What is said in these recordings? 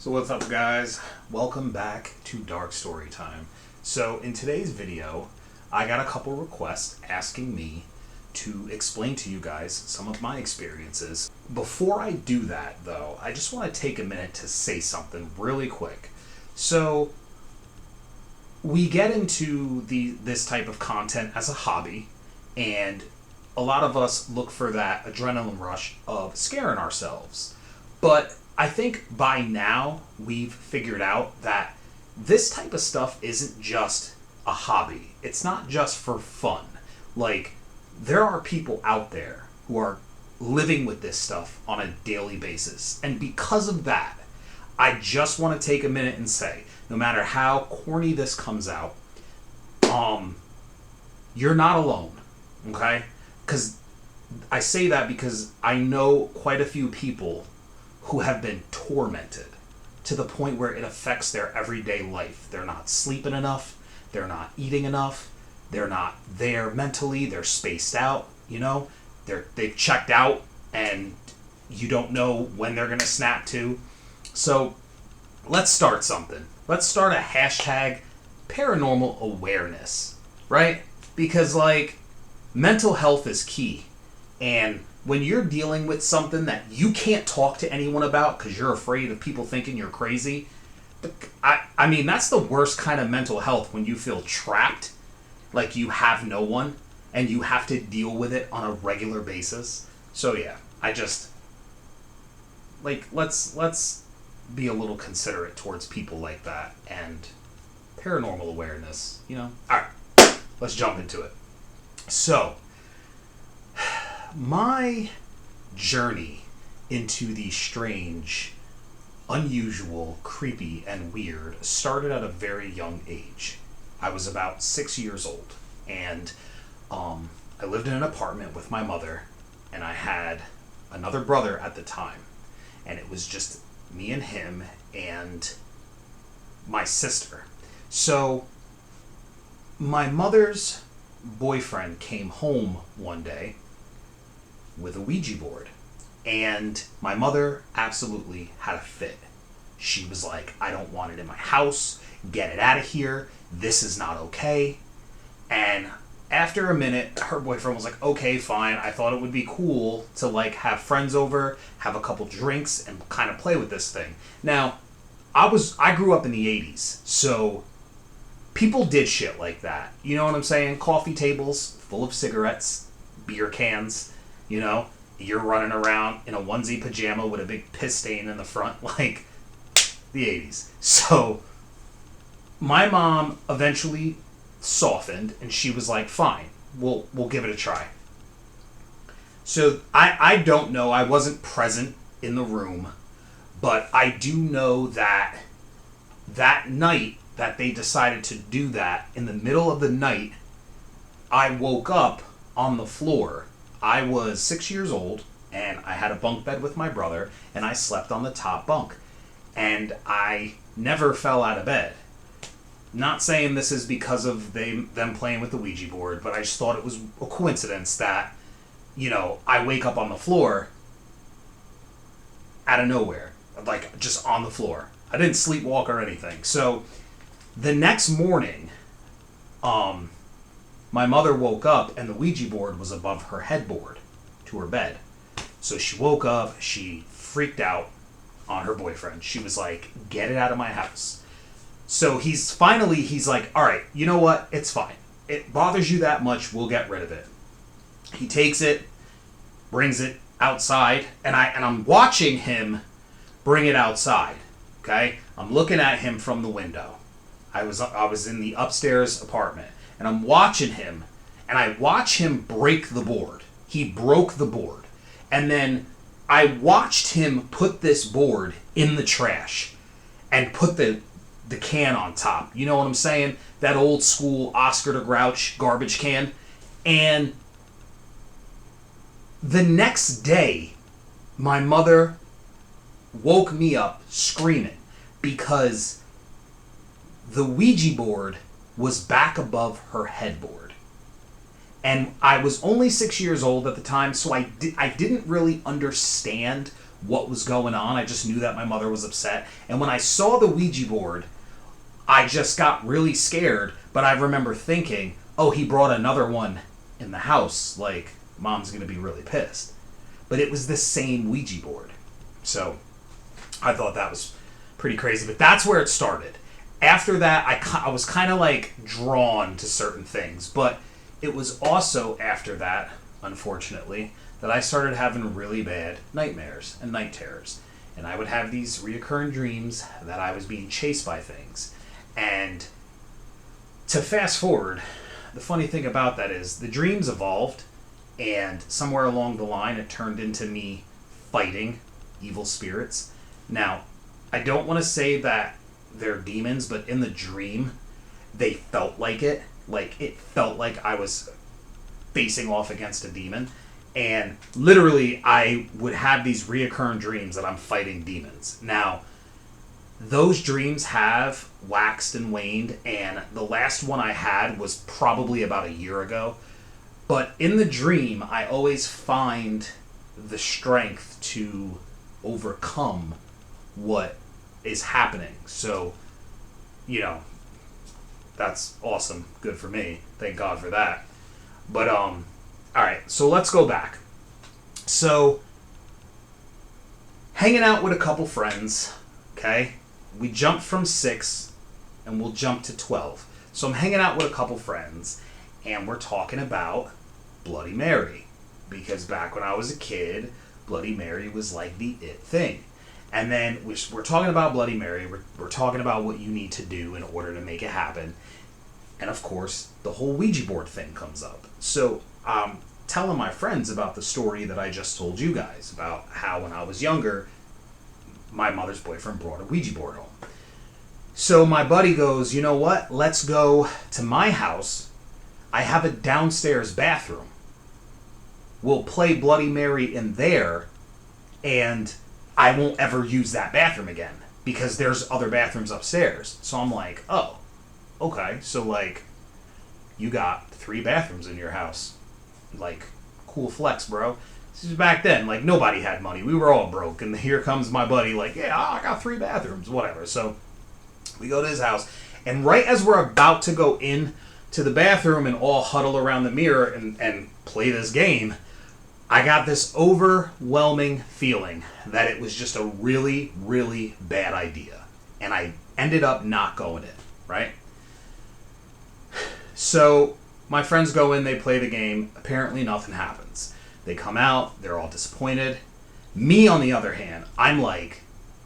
So what's up, guys? Welcome back to Dark Story Time. So in today's video, I got a couple requests asking me to explain to you guys some of my experiences. Before I do that, though, I just want to take a minute to say something really quick. So we get into this type of content as a hobby, and a lot of us look for that adrenaline rush of scaring ourselves. But I think by now we've figured out that this type of stuff isn't just a hobby. It's not just for fun. Like, there are people out there who are living with this stuff on a daily basis. And because of that, I just want to take a minute and say, no matter how corny this comes out, you're not alone, okay? Because I say that because I know quite a few people who have been tormented to the point where it affects their everyday life. They're not sleeping enough, they're not eating enough, they're not there mentally, they're spaced out, they've checked out and you don't know when they're gonna snap to. So let's start something. Let's start a hashtag paranormal awareness, right? Because mental health is key. And when you're dealing with something that you can't talk to anyone about because you're afraid of people thinking you're crazy, I mean, that's the worst kind of mental health, when you feel trapped, like you have no one, and you have to deal with it on a regular basis. So yeah, I just, let's be a little considerate towards people like that, and paranormal awareness, Alright, let's jump into it. So, my journey into the strange, unusual, creepy, and weird started at a very young age. I was about 6 years old, and I lived in an apartment with my mother, and I had another brother at the time, and it was just me and him and my sister. So my mother's boyfriend came home one day with a Ouija board, and my mother absolutely had a fit. She was like, I don't want it in my house, get it out of here, this is not okay. And after a minute, her boyfriend was like, okay, fine. I thought it would be cool to have friends over, have a couple drinks, and kind of play with this thing. Now, I grew up in the 80s, so people did shit like that. You know what I'm saying? Coffee tables full of cigarettes, beer cans. You're running around in a onesie pajama with a big piss stain in the front, like the 80s. So my mom eventually softened, and she was like, fine, we'll give it a try. So I don't know, I wasn't present in the room, but I do know that night that they decided to do that, in the middle of the night, I woke up on the floor. I was 6 years old, and I had a bunk bed with my brother, and I slept on the top bunk. And I never fell out of bed. Not saying this is because of them playing with the Ouija board, but I just thought it was a coincidence that, I wake up on the floor out of nowhere. Just on the floor. I didn't sleepwalk or anything. So the next morning, my mother woke up, and the Ouija board was above her headboard to her bed. So she woke up, she freaked out on her boyfriend. She was like, get it out of my house. So he's like, all right, you know what? It's fine. It bothers you that much, we'll get rid of it. He takes it, brings it outside, and I'm watching him bring it outside. Okay? I'm looking at him from the window. I was in the upstairs apartment. And I'm watching him, and I watch him break the board. He broke the board. And then I watched him put this board in the trash and put the can on top. You know what I'm saying? That old school Oscar the Grouch garbage can. And the next day, my mother woke me up screaming because the Ouija board was back above her headboard. And I was only 6 years old at the time, so I didn't really understand what was going on. I just knew that my mother was upset. And when I saw the Ouija board, I just got really scared. But I remember thinking, oh, he brought another one in the house. Like, mom's going to be really pissed. But it was the same Ouija board. So I thought that was pretty crazy. But that's where it started. After that, I was kind of like drawn to certain things. But it was also after that, unfortunately, that I started having really bad nightmares and night terrors. And I would have these reoccurring dreams that I was being chased by things. And to fast forward, the funny thing about that is the dreams evolved, and somewhere along the line it turned into me fighting evil spirits. Now, I don't want to say that they're demons, but in the dream, they felt like it. Like, it felt like I was facing off against a demon. And literally, I would have these reoccurring dreams that I'm fighting demons. Now, those dreams have waxed and waned, and the last one I had was probably about a year ago. But in the dream, I always find the strength to overcome what is happening. So, that's awesome. Good for me. Thank God for that. But, alright, so let's go back. So, hanging out with a couple friends, okay? We jumped from 6, and we'll jump to 12. So I'm hanging out with a couple friends, and we're talking about Bloody Mary. Because back when I was a kid, Bloody Mary was like the it thing. And then we're talking about Bloody Mary. We're talking about what you need to do in order to make it happen. And of course, the whole Ouija board thing comes up. So I'm telling my friends about the story that I just told you guys about how when I was younger, my mother's boyfriend brought a Ouija board home. So my buddy goes, you know what? Let's go to my house. I have a downstairs bathroom. We'll play Bloody Mary in there, and I won't ever use that bathroom again because there's other bathrooms upstairs. So I'm like, oh, okay. So, like, you got 3 bathrooms in your house. Like, cool flex, bro. This is back then. Like, nobody had money. We were all broke. And here comes my buddy, like, yeah, I got 3 bathrooms, whatever. So we go to his house. And right as we're about to go in to the bathroom and all huddle around the mirror and play this game, I got this overwhelming feeling that it was just a really, really bad idea. And I ended up not going in, right? So my friends go in, they play the game. Apparently nothing happens. They come out, they're all disappointed. Me, on the other hand, I'm like,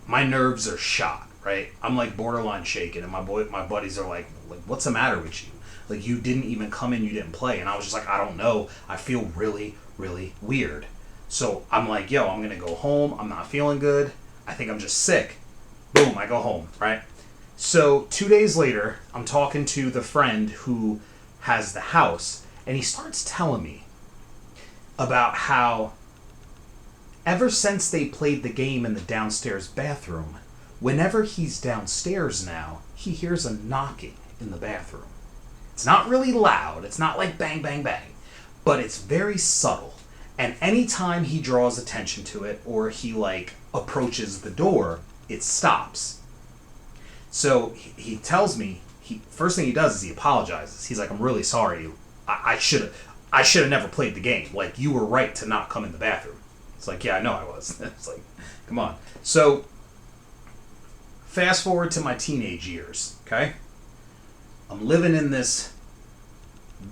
my nerves are shot, right? I'm like borderline shaking, and my buddies are like, what's the matter with you? Like, you didn't even come in, you didn't play. And I was just like, I don't know. I feel really, really weird. So I'm like, yo, I'm going to go home. I'm not feeling good. I think I'm just sick. Boom, I go home, right? So 2 days later, I'm talking to the friend who has the house, and he starts telling me about how ever since they played the game in the downstairs bathroom, whenever he's downstairs now, he hears a knocking in the bathroom. It's not really loud. It's not like bang, bang, bang. But it's very subtle. And anytime he draws attention to it or he, like, approaches the door, it stops. So he tells me, first thing he does is he apologizes. He's like, I'm really sorry. I should have never played the game. Like, you were right to not come in the bathroom. It's like, yeah, I know I was. It's like, come on. So fast forward to my teenage years, okay? I'm living in this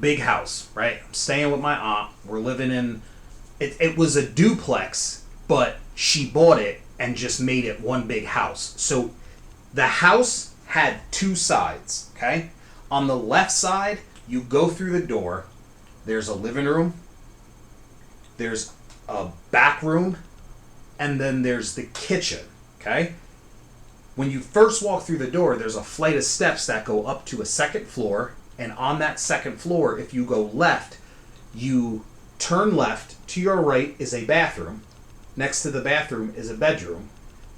big house, right? I'm staying with my aunt. We're living in... It was a duplex, but she bought it and just made it one big house. So the house had 2 sides, okay? On the left side, you go through the door. There's a living room. There's a back room. And then there's the kitchen, okay? When you first walk through the door, there's a flight of steps that go up to a second floor. And on that second floor, if you go left, you turn left. To your right is a bathroom. Next to the bathroom is a bedroom.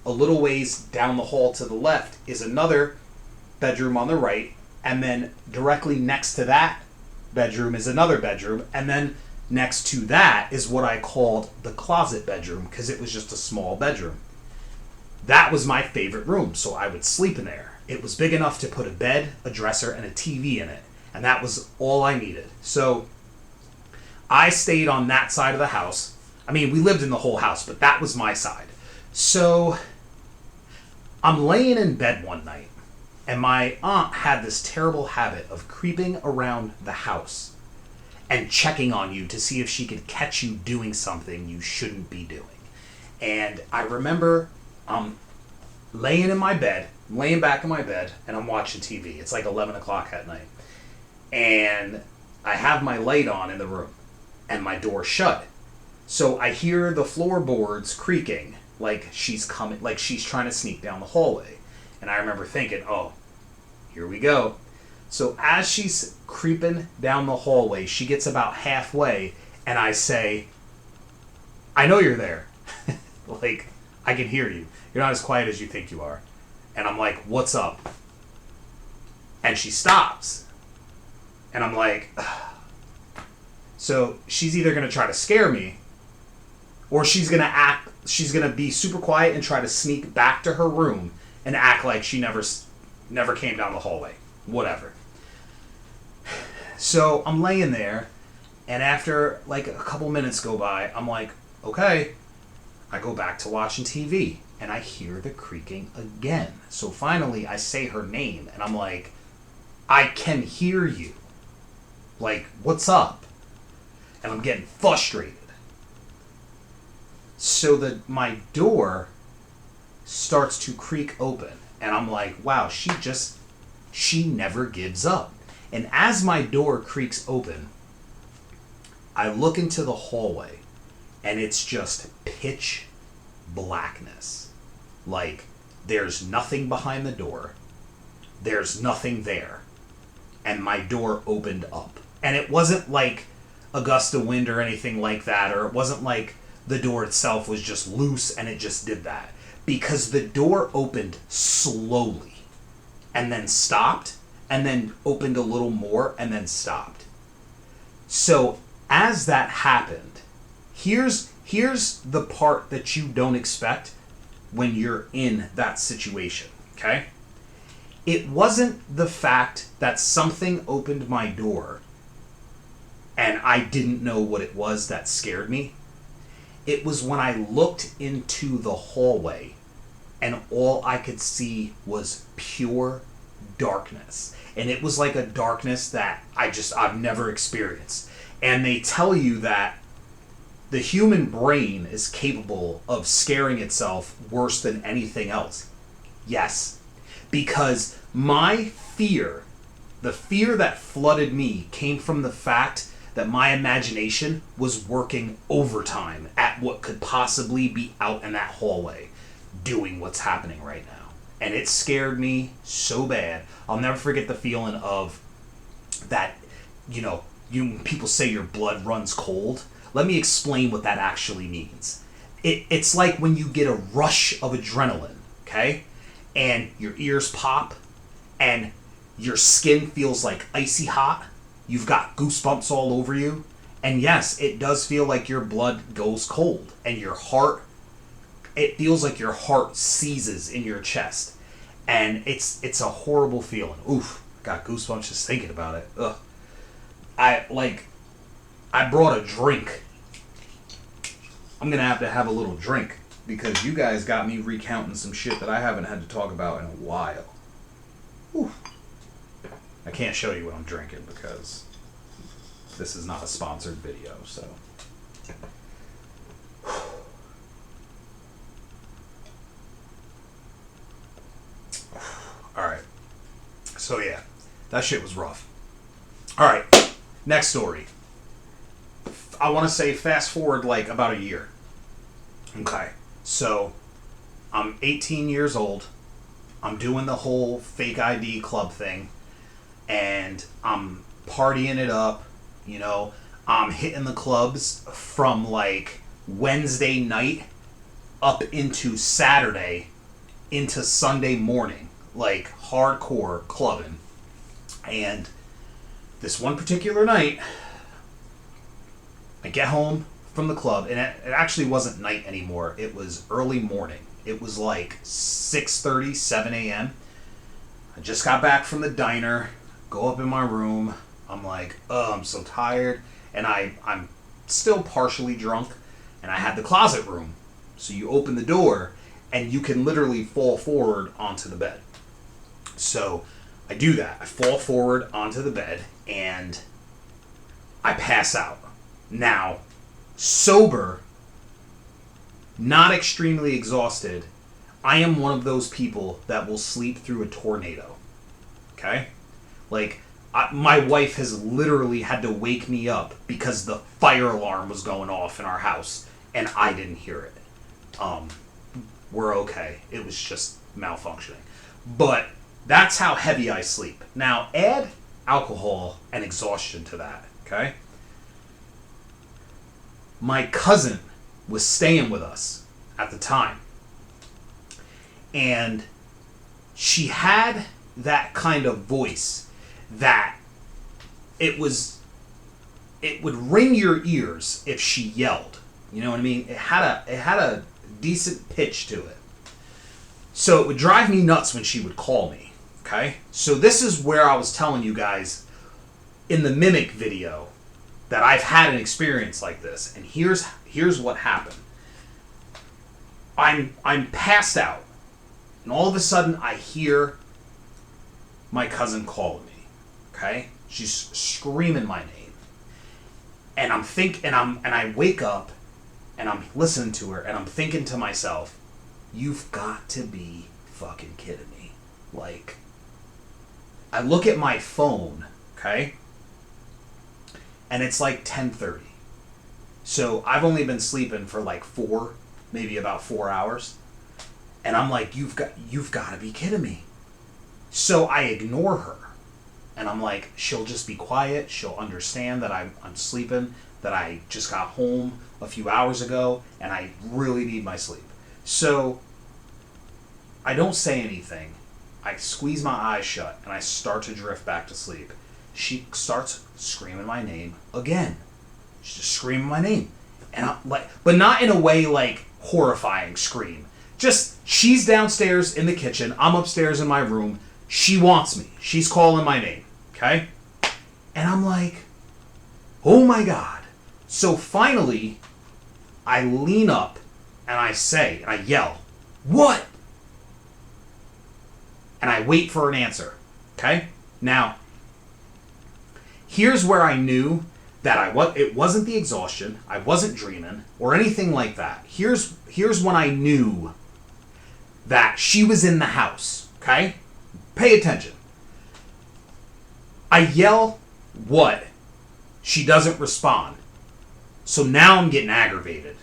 A little ways down the hall to the left is another bedroom on the right. And then directly next to that bedroom is another bedroom. And then Next to that is what I called the closet bedroom because it was just a small bedroom. That was my favorite room, so I would sleep in there. It was big enough to put a bed, a dresser, and a TV in it, and that was all I needed. So I stayed on that side of the house. I mean, we lived in the whole house, but that was my side. So I'm laying in bed one night, and my aunt had this terrible habit of creeping around the house and checking on you to see if she could catch you doing something you shouldn't be doing. And I remember I'm laying in my bed, laying back in my bed, and I'm watching TV. It's like 11 o'clock at night. And I have my light on in the room, and my door shut. So I hear the floorboards creaking, like she's coming, like she's trying to sneak down the hallway. And I remember thinking, oh, here we go. So as she's creeping down the hallway, she gets about halfway, and I say, I know you're there. Like, I can hear you. You're not as quiet as you think you are. And I'm like, what's up? And she stops. And I'm like, ugh. So she's either going to try to scare me, or she's going to be super quiet and try to sneak back to her room and act like she never came down the hallway. Whatever. So I'm laying there, and after like a couple minutes go by, I'm like, okay. I go back to watching TV, and I hear the creaking again. So finally, I say her name, and I'm like, I can hear you. Like, what's up? And I'm getting frustrated. So my door starts to creak open, and I'm like, wow, she never gives up. And as my door creaks open, I look into the hallway, and it's just pitch blackness. Like, there's nothing behind the door. There's nothing there. And my door opened up. And it wasn't like a gust of wind or anything like that, or it wasn't like the door itself was just loose and it just did that. Because the door opened slowly and then stopped and then opened a little more and then stopped. So as that happened, here's the part that you don't expect when you're in that situation, okay? It wasn't the fact that something opened my door and I didn't know what it was that scared me. It was when I looked into the hallway and all I could see was pure darkness. And it was like a darkness that I've never experienced. And they tell you that the human brain is capable of scaring itself worse than anything else. Yes. Because my fear, the fear that flooded me, came from the fact that my imagination was working overtime at what could possibly be out in that hallway doing what's happening right now. And it scared me so bad. I'll never forget the feeling of that, people say your blood runs cold. Let me explain what that actually means. It's like when you get a rush of adrenaline, okay? And your ears pop and your skin feels like icy hot. You've got goosebumps all over you. And yes, it does feel like your blood goes cold. And your heart, it feels like your heart seizes in your chest. And it's a horrible feeling. Oof, got goosebumps just thinking about it. Ugh. I brought a drink. I'm going to have a little drink because you guys got me recounting some shit that I haven't had to talk about in a while. Whew. I can't show you what I'm drinking because this is not a sponsored video, so. Alright. So yeah, that shit was rough. Alright, next story. I want to say fast forward like about a year. Okay, so I'm 18 years old. I'm doing the whole fake ID club thing. And I'm partying it up. I'm hitting the clubs from like Wednesday night up into Saturday into Sunday morning. Like hardcore clubbing. And this one particular night, I get home from the club, and it actually wasn't night anymore. It was early morning. It was like 6:30, 7 a.m. I just got back from the diner, go up in my room. I'm like, oh, I'm so tired. And I'm still partially drunk, and I had the closet room. So you open the door, and you can literally fall forward onto the bed. So I do that. I fall forward onto the bed, and I pass out. Now, sober, not extremely exhausted, I am one of those people that will sleep through a tornado. Okay? Like, my wife has literally had to wake me up because the fire alarm was going off in our house, and I didn't hear it. We're okay. It was just malfunctioning. But that's how heavy I sleep. Now, add alcohol and exhaustion to that, okay? My cousin was staying with us at the time. And she had that kind of voice that it would ring your ears if she yelled. You know what I mean? It had a decent pitch to it. So it would drive me nuts when she would call me. Okay? So this is where I was telling you guys in the mimic video that I've had an experience like this. And here's what happened. I'm passed out. And all of a sudden I hear my cousin calling me. Okay? She's screaming my name. And I wake up and I'm listening to her and I'm thinking to myself, you've got to be fucking kidding me. Like, I look at my phone, okay? And it's like 10:30. So I've only been sleeping for like maybe about 4 hours. And I'm like, you've got to be kidding me. So I ignore her. And I'm like, she'll just be quiet. She'll understand that I'm sleeping, that I just got home a few hours ago, and I really need my sleep. So I don't say anything. I squeeze my eyes shut, and I start to drift back to sleep. She starts screaming my name again. She's just screaming my name. And I'm like, but not in a way like horrifying scream. Just, she's downstairs in the kitchen. I'm upstairs in my room. She wants me. She's calling my name. Okay? And I'm like, oh my God. So finally, I lean up and I yell, what? And I wait for an answer. Okay? Now, here's where I knew that it wasn't the exhaustion, I wasn't dreaming, or anything like that. Here's when I knew that she was in the house. Okay? Pay attention. I yell, what? She doesn't respond. So now I'm getting aggravated.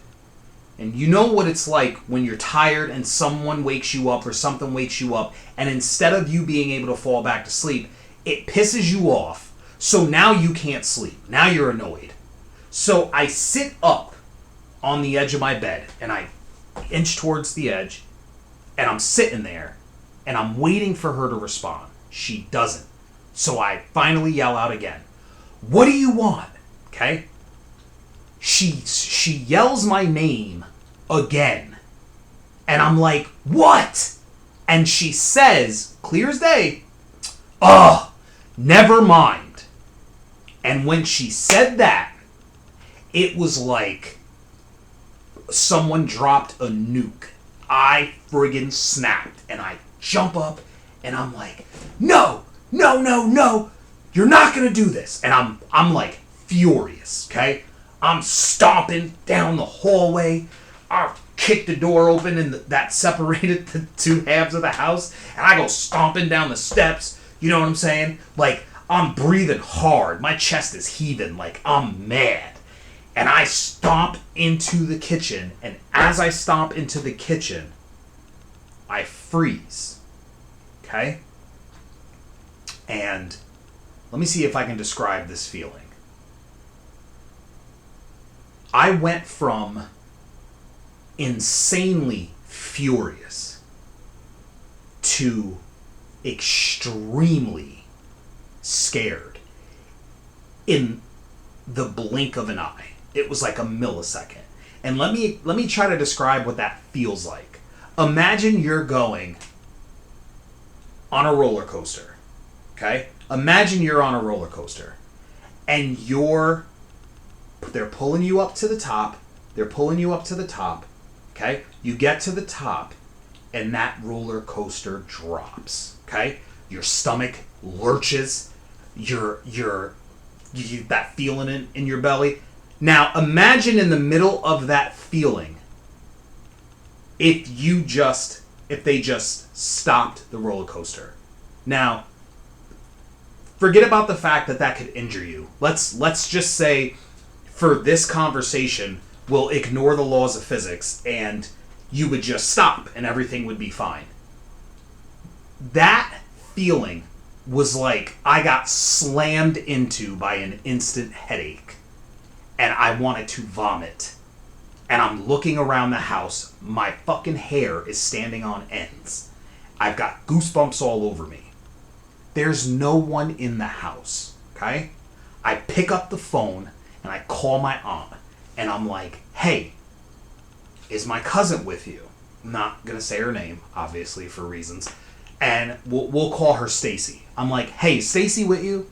And you know what it's like when you're tired and someone wakes you up or something wakes you up, and instead of you being able to fall back to sleep, it pisses you off. So now you can't sleep. Now you're annoyed. So I sit up on the edge of my bed and I inch towards the edge and I'm sitting there and I'm waiting for her to respond. She doesn't. So I finally yell out again, what do you want? Okay? She yells my name again. And I'm like, what? And she says, clear as day, never mind. And when she said that, it was like someone dropped a nuke. I friggin' snapped. And I jump up and I'm like, no, you're not gonna do this. And I'm like furious, okay? I'm stomping down the hallway. I kick the door open and that separated the two halves of the house. And I go stomping down the steps. You know what I'm saying? Like, I'm breathing hard. My chest is heaving like I'm mad. And I stomp into the kitchen. And as I stomp into the kitchen, I freeze. Okay? And let me see if I can describe this feeling. I went from insanely furious to extremely scared in the blink of an eye. It was like a millisecond. And let me try to describe what that feels like. Imagine you're going on a roller coaster. Okay? Imagine you're on a roller coaster and they're pulling you up to the top. They're pulling you up to the top. Okay? You get to the top and that roller coaster drops. Okay? Your stomach lurches. You get that feeling in your belly. Now, imagine in the middle of that feeling if they just stopped the roller coaster. Now, forget about the fact that could injure you. Let's just say, for this conversation, we'll ignore the laws of physics and you would just stop and everything would be fine. That feeling was like I got slammed into by an instant headache and I wanted to vomit. And I'm looking around the house. My fucking hair is standing on ends. I've got goosebumps all over me. There's no one in the house, okay? I pick up the phone and I call my aunt and I'm like, hey, is my cousin with you? I'm not going to say her name, obviously, for reasons. And we'll call her Stacy. I'm like, hey, Stacy with you?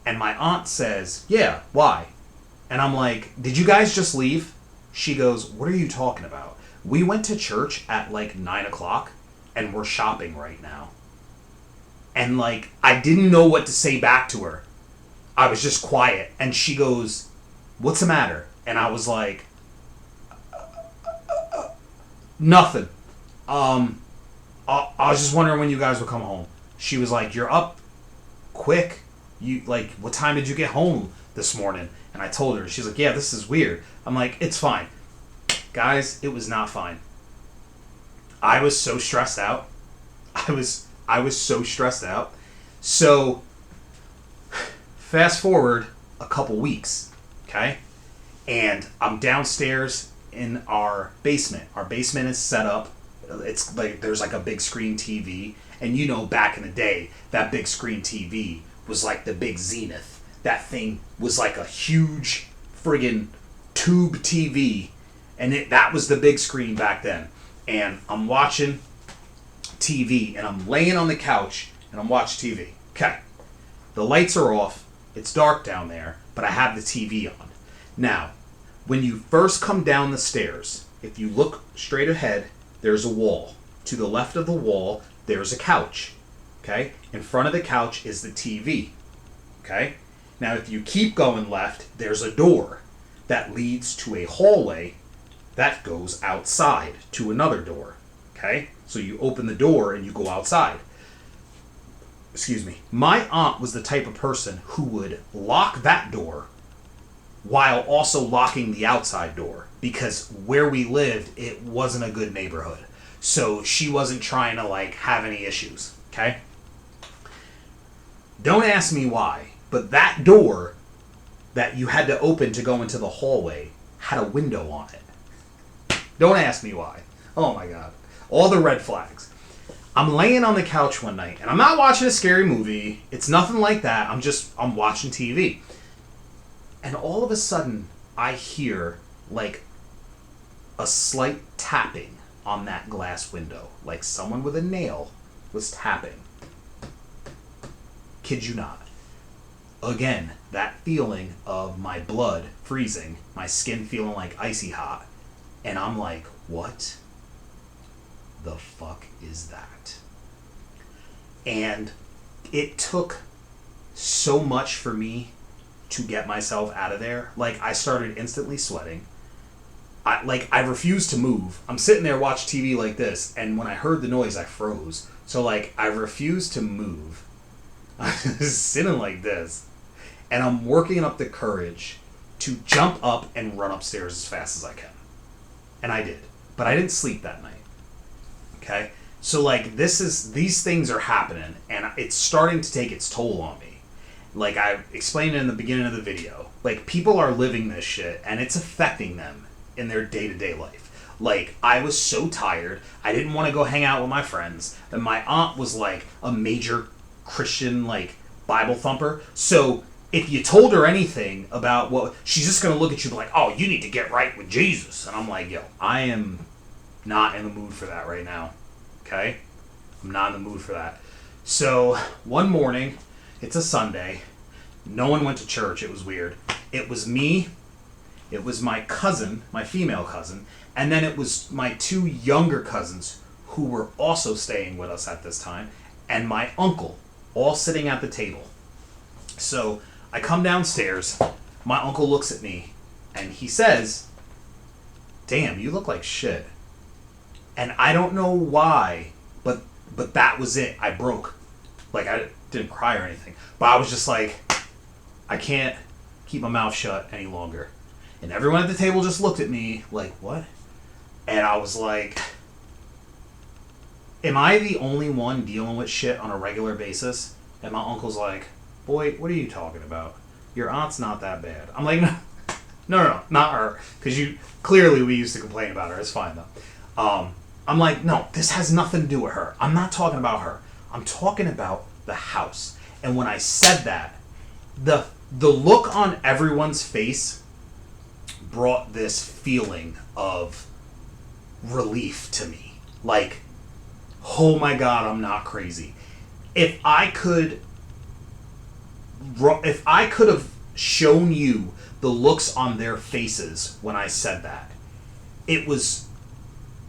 And my aunt says, yeah, why? And I'm like, did you guys just leave? She goes, what are you talking about? We went to church at like 9 o'clock and we're shopping right now. And like, I didn't know what to say back to her. I was just quiet. And she goes, what's the matter? And I was like, nothing. I was just wondering when you guys would come home. She was like, you're up quick. You like, what time did you get home this morning? And I told her. She's like, yeah, this is weird. I'm like, it's fine. Guys, it was not fine. I was so stressed out. I was so stressed out. So, fast forward a couple weeks, okay? And I'm downstairs in our basement. Our basement is set up. It's like there's like a big screen TV. And you know, back in the day, that big screen TV was like the big Zenith. That thing was like a huge friggin' tube TV. And that was the big screen back then. And I'm watching TV and I'm laying on the couch and I'm watching TV. Okay. The lights are off. It's dark down there, but I have the TV on. Now, when you first come down the stairs, if you look straight ahead, there's a wall. To the left of the wall, there's a couch. Okay? In front of the couch is the TV. Okay? Now, if you keep going left, there's a door that leads to a hallway that goes outside to another door. Okay? So you open the door and you go outside. Excuse me. My aunt was the type of person who would lock that door while also locking the outside door, because where we lived, it wasn't a good neighborhood. So she wasn't trying to like have any issues. Okay? Don't ask me why, but that door that you had to open to go into the hallway had a window on it. Don't ask me why. Oh my God. All the red flags. I'm laying on the couch one night, and I'm not watching a scary movie. It's nothing like that. I'm watching TV. And all of a sudden, I hear like a slight tapping on that glass window. Like someone with a nail was tapping. Kid you not. Again, that feeling of my blood freezing, my skin feeling like icy hot. And I'm like, what the fuck is that? And it took so much for me to get myself out of there. Like, I started instantly sweating. I refused to move. I'm sitting there watching TV like this, and when I heard the noise, I froze. So, like, I refused to move. I was sitting like this, and I'm working up the courage to jump up and run upstairs as fast as I can. And I did. But I didn't sleep that night. Okay? So, like, these things are happening, and it's starting to take its toll on me. Like, I explained in the beginning of the video. Like, people are living this shit, and it's affecting them in their day-to-day life. Like, I was so tired. I didn't want to go hang out with my friends. And my aunt was, like, a major Christian, like, Bible thumper. So, if you told her anything about what, she's just going to look at you and be like, oh, you need to get right with Jesus. And I'm like, yo, I am not in the mood for that right now. Okay? I'm not in the mood for that. So one morning, it's a Sunday. No one went to church. It was weird. It was me. It was my cousin, my female cousin. And then it was my two younger cousins who were also staying with us at this time. And my uncle, all sitting at the table. So I come downstairs. My uncle looks at me. And he says, damn, you look like shit. And I don't know why, but that was it. I broke. Like, I didn't cry or anything. But I was just like, I can't keep my mouth shut any longer. And everyone at the table just looked at me like, what? And I was like, am I the only one dealing with shit on a regular basis? And my uncle's like, boy, what are you talking about? Your aunt's not that bad. I'm like, no, not her. Because clearly we used to complain about her. It's fine though. I'm like, no, this has nothing to do with her. I'm not talking about her. I'm talking about the house. And when I said that, the look on everyone's face brought this feeling of relief to me. Like, oh my God, I'm not crazy. If I could have shown you the looks on their faces when I said that, it was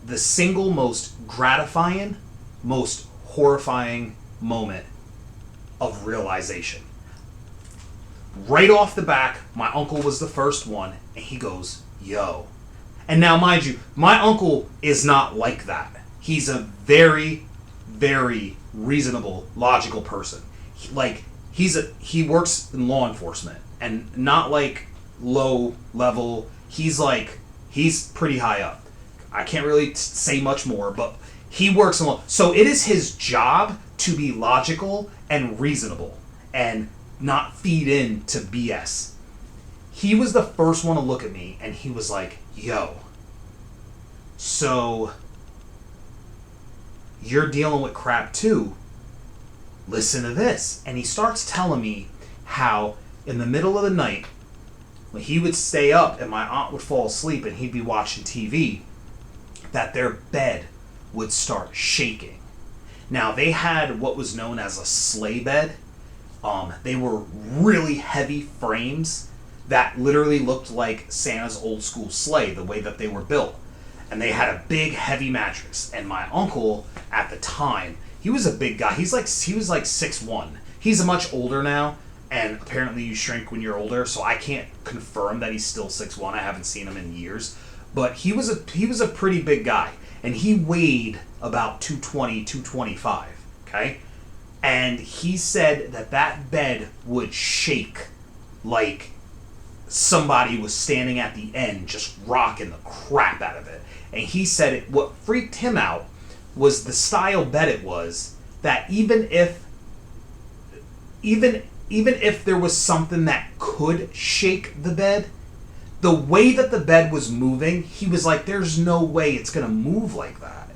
the single most gratifying, most horrifying moment of realization. Right off the back, my uncle was the first one, and he goes, yo. And now, mind you, my uncle is not like that. He's a very, very reasonable, logical person. He works in law enforcement, and not like low level. He's pretty high up. I can't really say much more, but he works in law. So it is his job to be logical and reasonable and not feed into BS. He was the first one to look at me, and he was like, yo, so you're dealing with crap too. Listen to this. And he starts telling me how in the middle of the night, when he would stay up and my aunt would fall asleep and he'd be watching TV, that their bed would start shaking. Now, they had what was known as a sleigh bed. They were really heavy frames that literally looked like Santa's old school sleigh, the way that they were built. And they had a big, heavy mattress. And my uncle, at the time, he was a big guy. He was like 6'1". He's much older now, and apparently you shrink when you're older, so I can't confirm that he's still 6'1". I haven't seen him in years. But he was a pretty big guy, and he weighed about 220, 225, okay? And he said that bed would shake like somebody was standing at the end just rocking the crap out of it. And he said what freaked him out was the style bed it was, that even if there was something that could shake the bed, the way that the bed was moving, he was like, there's no way it's going to move like that.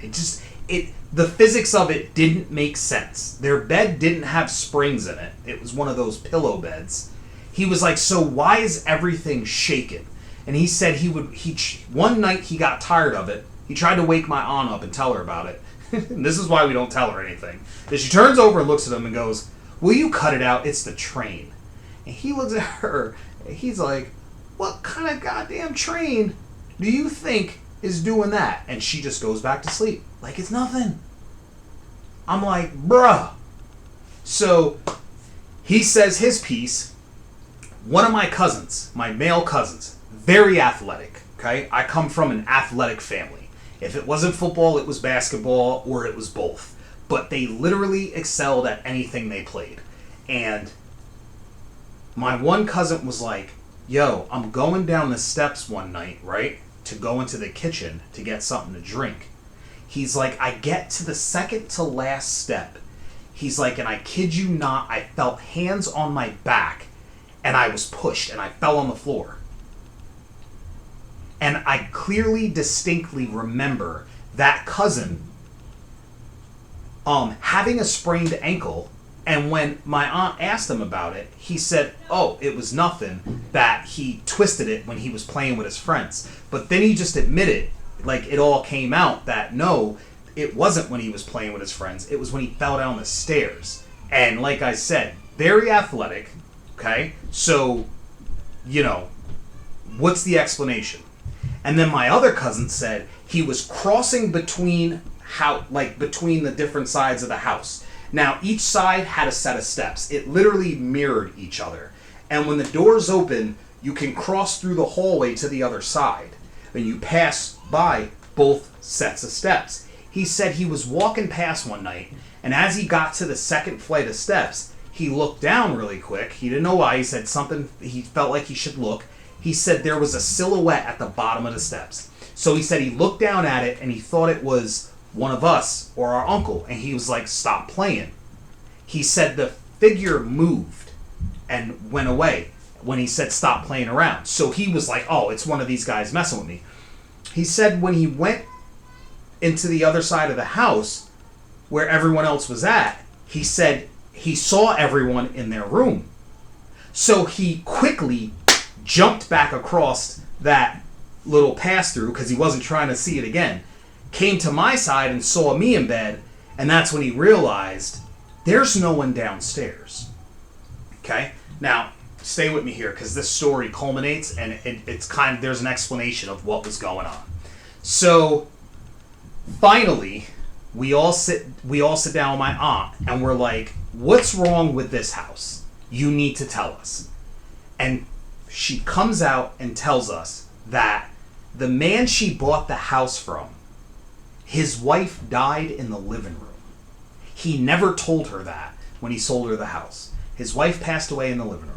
The physics of it didn't make sense. Their bed didn't have springs in it. It was one of those pillow beds. He was like, so why is everything shaking? And he said one night he got tired of it. He tried to wake my aunt up and tell her about it. And this is why we don't tell her anything. Then she turns over and looks at him and goes, will you cut it out? It's the train. And he looks at her and he's like, what kind of goddamn train do you think is doing that? And she just goes back to sleep like it's nothing. I'm like, bruh. So he says his piece. One of my cousins, my male cousins, very athletic, okay? I come from an athletic family. If it wasn't football, it was basketball, or it was both. But they literally excelled at anything they played. And my one cousin was like, yo, I'm going down the steps one night, right, to go into the kitchen to get something to drink. He's like, I get to the second to last step. He's like, and I kid you not, I felt hands on my back, and I was pushed, and I fell on the floor. And I clearly, distinctly remember that cousin having a sprained ankle And when my aunt asked him about it, he said, oh, it was nothing, that he twisted it when he was playing with his friends. But then he just admitted, like it all came out, that no, it wasn't when he was playing with his friends. It was when he fell down the stairs. And like I said, very athletic, okay? So, you know, what's the explanation? And then my other cousin said he was crossing between between the different sides of the house. Now, each side had a set of steps. It literally mirrored each other. And when the doors open, you can cross through the hallway to the other side. And you pass by both sets of steps. He said he was walking past one night, and as he got to the second flight of steps, he looked down really quick. He didn't know why. He said something, he felt like he should look. He said there was a silhouette at the bottom of the steps. So he said he looked down at it and he thought it was one of us or our uncle, and he was like, stop playing. He said the figure moved and went away when he said stop playing around. So he was like, oh, it's one of these guys messing with me. He said when he went into the other side of the house where everyone else was at, he said he saw everyone in their room. So he quickly jumped back across that little pass-through because he wasn't trying to see it again, came to my side and saw me in bed, and that's when he realized there's no one downstairs. Okay? Now, stay with me here because this story culminates and it's kind of, there's an explanation of what was going on. So, finally, we all sit down with my aunt and we're like, what's wrong with this house? You need to tell us. And she comes out and tells us that the man she bought the house from, his wife died in the living room. He never told her that when he sold her the house. His wife passed away in the living room.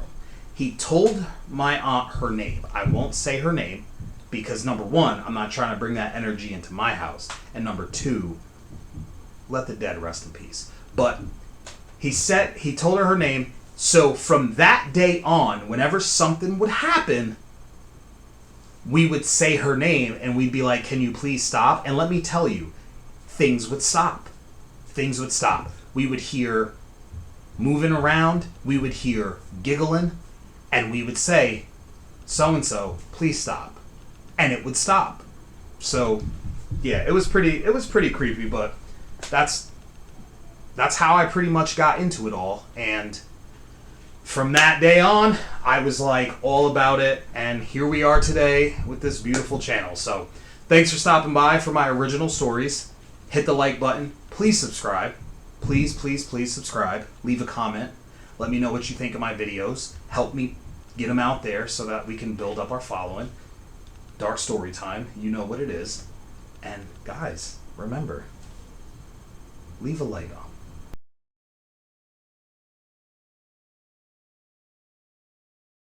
He told my aunt her name. I won't say her name because number one, I'm not trying to bring that energy into my house. And number two, let the dead rest in peace. But he told her name. So from that day on, whenever something would happen, we would say her name and we'd be like, can you please stop? And let me tell you, things would stop. Things would stop. We would hear moving around. We would hear giggling. And we would say, so-and-so, please stop. And it would stop. So, yeah, it was pretty creepy, but that's how I pretty much got into it all. And from that day on, I was like all about it, and here we are today with this beautiful channel. So, thanks for stopping by for my original stories. Hit the like button. Please subscribe. Please, please, please subscribe. Leave a comment. Let me know what you think of my videos. Help me get them out there so that we can build up our following. Dark story time. You know what it is. And guys, remember, leave a light on.